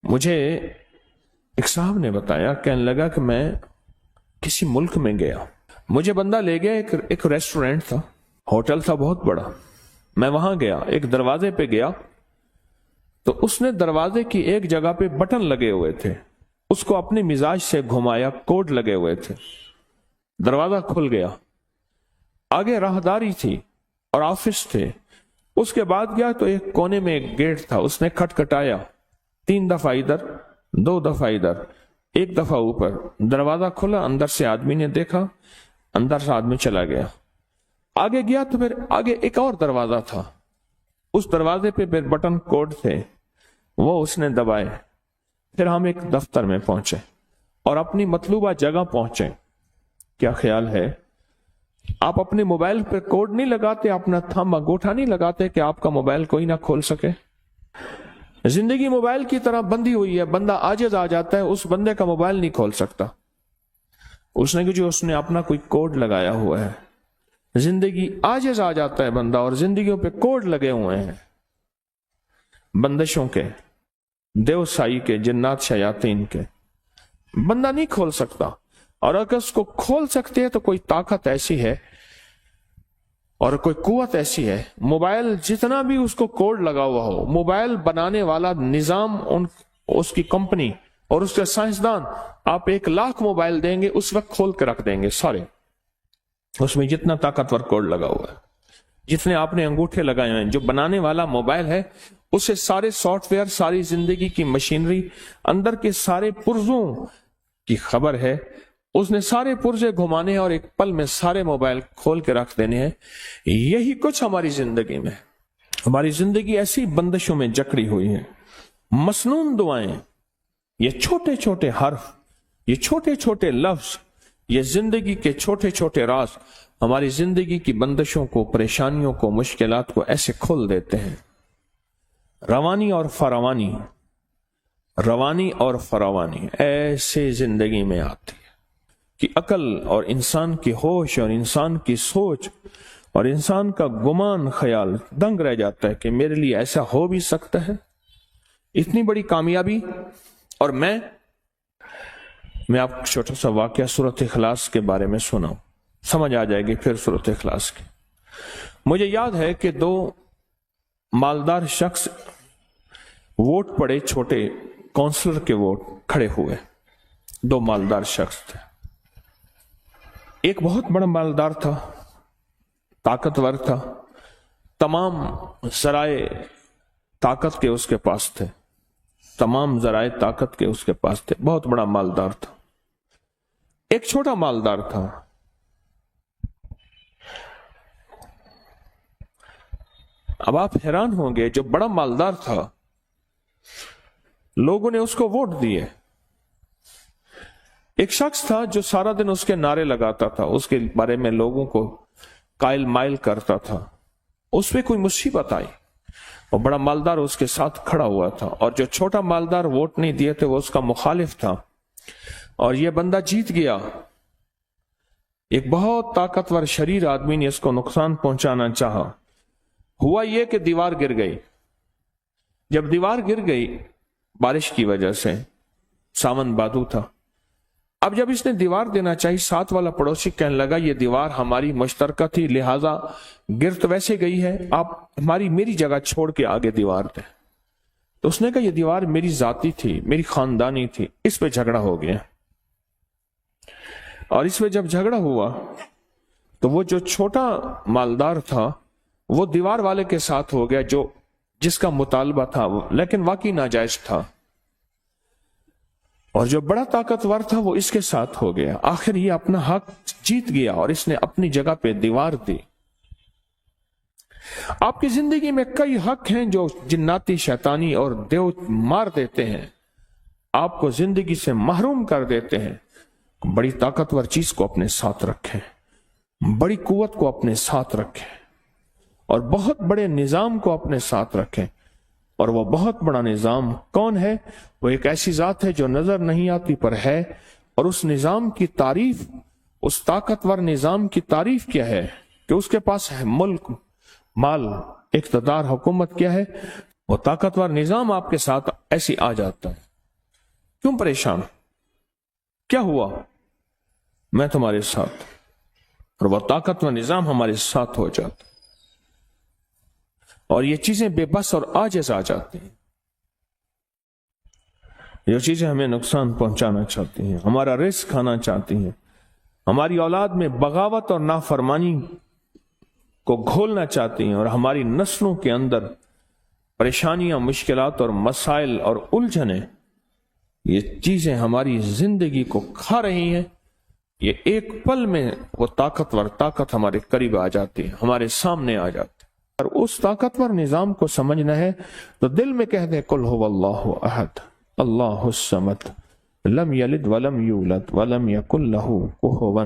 مجھے ایک صاحب نے بتایا، کہنے لگا کہ میں کسی ملک میں گیا، مجھے بندہ لے گیا، ایک ریسٹورینٹ تھا، ہوٹل تھا بہت بڑا، میں وہاں گیا، ایک دروازے پہ گیا تو اس نے دروازے کی ایک جگہ پہ بٹن لگے ہوئے تھے، اس کو اپنے مزاج سے گھمایا، کوڈ لگے ہوئے تھے، دروازہ کھل گیا، آگے راہداری تھی اور آفس تھے، اس کے بعد گیا تو ایک کونے میں ایک گیٹ تھا، اس نے کھٹکھٹایا، 3 دفعہ ادھر 2 دفعہ ادھر 1 دفعہ اوپر، دروازہ کھلا، اندر سے آدمی نے دیکھا، اندر سے آدمی چلا گیا، آگے گیا تو پھر آگے ایک اور دروازہ تھا، اس دروازے پہ پھر بٹن کوڈ تھے، وہ اس نے دبائے، پھر ہم ایک دفتر میں پہنچے اور اپنی مطلوبہ جگہ پہنچے۔ کیا خیال ہے، آپ اپنے موبائل پہ کوڈ نہیں لگاتے، اپنا تھم انگوٹھا نہیں لگاتے کہ آپ کا موبائل کوئی نہ کھول سکے؟ زندگی موبائل کی طرح بندھی ہوئی ہے، بندہ عاجز آ جاتا ہے، اس بندے کا موبائل نہیں کھول سکتا، اس نے اپنا کوئی کوڈ لگایا ہوا ہے۔ زندگی عاجز آ جاتا ہے بندہ، اور زندگیوں پہ کوڈ لگے ہوئے ہیں، بندشوں کے، دیو سائی کے، جنات شیاطین کے، بندہ نہیں کھول سکتا، اور اگر اس کو کھول سکتے ہیں تو کوئی طاقت ایسی ہے اور کوئی قوت ایسی ہے، موبائل جتنا بھی اس کو کوڈ لگا ہوا ہو، موبائل بنانے والا نظام، اس کی کمپنی اور اس کے سائنسدان، آپ 1,00,000 موبائل دیں گے اس وقت کھول کے رکھ دیں گے سارے، اس میں جتنا طاقتور کوڈ لگا ہوا ہے، جتنے آپ نے انگوٹھے لگائے ہیں، جو بنانے والا موبائل ہے اسے سارے سافٹ ویئر، ساری زندگی کی مشینری، اندر کے سارے پرزوں کی خبر ہے، اس نے سارے پرزے گھمانے ہیں اور ایک پل میں سارے موبائل کھول کے رکھ دینے ہیں۔ یہی کچھ ہماری زندگی میں، ہماری زندگی ایسی بندشوں میں جکڑی ہوئی ہے، مسنون دعائیں، یہ چھوٹے چھوٹے حرف، یہ چھوٹے چھوٹے لفظ، یہ زندگی کے چھوٹے چھوٹے راز ہماری زندگی کی بندشوں کو، پریشانیوں کو، مشکلات کو ایسے کھول دیتے ہیں۔ روانی اور فراوانی، روانی اور فراوانی ایسے زندگی میں آتی ہے کہ عقل اور انسان کی ہوش اور انسان کی سوچ اور انسان کا گمان خیال دنگ رہ جاتا ہے کہ میرے لیے ایسا ہو بھی سکتا ہے، اتنی بڑی کامیابی۔ اور میں آپ کو چھوٹا سا واقعہ سورۃ اخلاص کے بارے میں سناؤں، سمجھ آ جائے گی پھر سورۃ اخلاص کی۔ مجھے یاد ہے کہ 2 مالدار شخص ووٹ پڑے، چھوٹے کونسلر کے ووٹ کھڑے ہوئے، 2 مالدار شخص تھے، ایک بہت بڑا مالدار تھا، طاقتور تھا، تمام ذرائع طاقت کے اس کے پاس تھے، تمام ذرائع طاقت کے اس کے پاس تھے، بہت بڑا مالدار تھا۔ ایک چھوٹا مالدار تھا، اب آپ حیران ہوں گے، جو بڑا مالدار تھا لوگوں نے اس کو ووٹ دیے۔ ایک شخص تھا جو سارا دن اس کے نعرے لگاتا تھا، اس کے بارے میں لوگوں کو قائل مائل کرتا تھا، اس پہ کوئی مصیبت آئی اور بڑا مالدار اس کے ساتھ کھڑا ہوا تھا، اور جو چھوٹا مالدار ووٹ نہیں دیے تھے وہ اس کا مخالف تھا، اور یہ بندہ جیت گیا۔ ایک بہت طاقتور شریر آدمی نے اس کو نقصان پہنچانا چاہا، ہوا یہ کہ دیوار گر گئی۔ جب دیوار گر گئی بارش کی وجہ سے، ساون بادو تھا، اب جب اس نے دیوار دینا چاہی، ساتھ والا پڑوسی کہنے لگا یہ دیوار ہماری مشترکہ تھی، لہٰذا گر تو ویسے گئی ہے، آپ میری جگہ چھوڑ کے آگے دیوار دیں۔ تو اس نے کہا یہ دیوار میری ذاتی تھی، میری خاندانی تھی، اس پہ جھگڑا ہو گیا، اور اس پہ جب جھگڑا ہوا تو وہ جو چھوٹا مالدار تھا وہ دیوار والے کے ساتھ ہو گیا، جس کا مطالبہ تھا لیکن واقعی ناجائز تھا، اور جو بڑا طاقتور تھا وہ اس کے ساتھ ہو گیا۔ آخر یہ اپنا حق جیت گیا اور اس نے اپنی جگہ پہ دیوار دی۔ آپ کی زندگی میں کئی حق ہیں جو جناتی، شیطانی اور دیو مار دیتے ہیں، آپ کو زندگی سے محروم کر دیتے ہیں۔ بڑی طاقتور چیز کو اپنے ساتھ رکھیں، بڑی قوت کو اپنے ساتھ رکھیں، اور بہت بڑے نظام کو اپنے ساتھ رکھیں۔ اور وہ بہت بڑا نظام کون ہے؟ وہ ایک ایسی ذات ہے جو نظر نہیں آتی پر ہے، اور اس نظام کی تعریف، اس طاقتور نظام کی تعریف کیا ہے کہ اس کے پاس ہے ملک، مال، اقتدار، حکومت کیا ہے؟ وہ طاقتور نظام آپ کے ساتھ ایسی آ جاتا ہے۔ کیوں پریشان؟ کیا ہوا؟ میں تمہارے ساتھ، اور وہ طاقت و نظام ہمارے ساتھ ہو جاتا، اور یہ چیزیں بے بس اور عاجز آ جاتی ہیں، جو چیزیں ہمیں نقصان پہنچانا چاہتی ہیں، ہمارا رزق کھانا چاہتی ہیں، ہماری اولاد میں بغاوت اور نافرمانی کو گھولنا چاہتی ہیں، اور ہماری نسلوں کے اندر پریشانیاں، مشکلات اور مسائل اور الجھنیں، یہ چیزیں ہماری زندگی کو کھا رہی ہیں، یہ ایک پل میں وہ طاقت ہمارے قریب آ جاتی ہے، ہمارے سامنے آ جاتی ہے۔ اور اس طاقتور نظام کو سمجھنا ہے تو دل میں کہہ دیں قل هو اللہ احد اللہ الصمد لم یلد ولم یولد ولم یکن له کفوا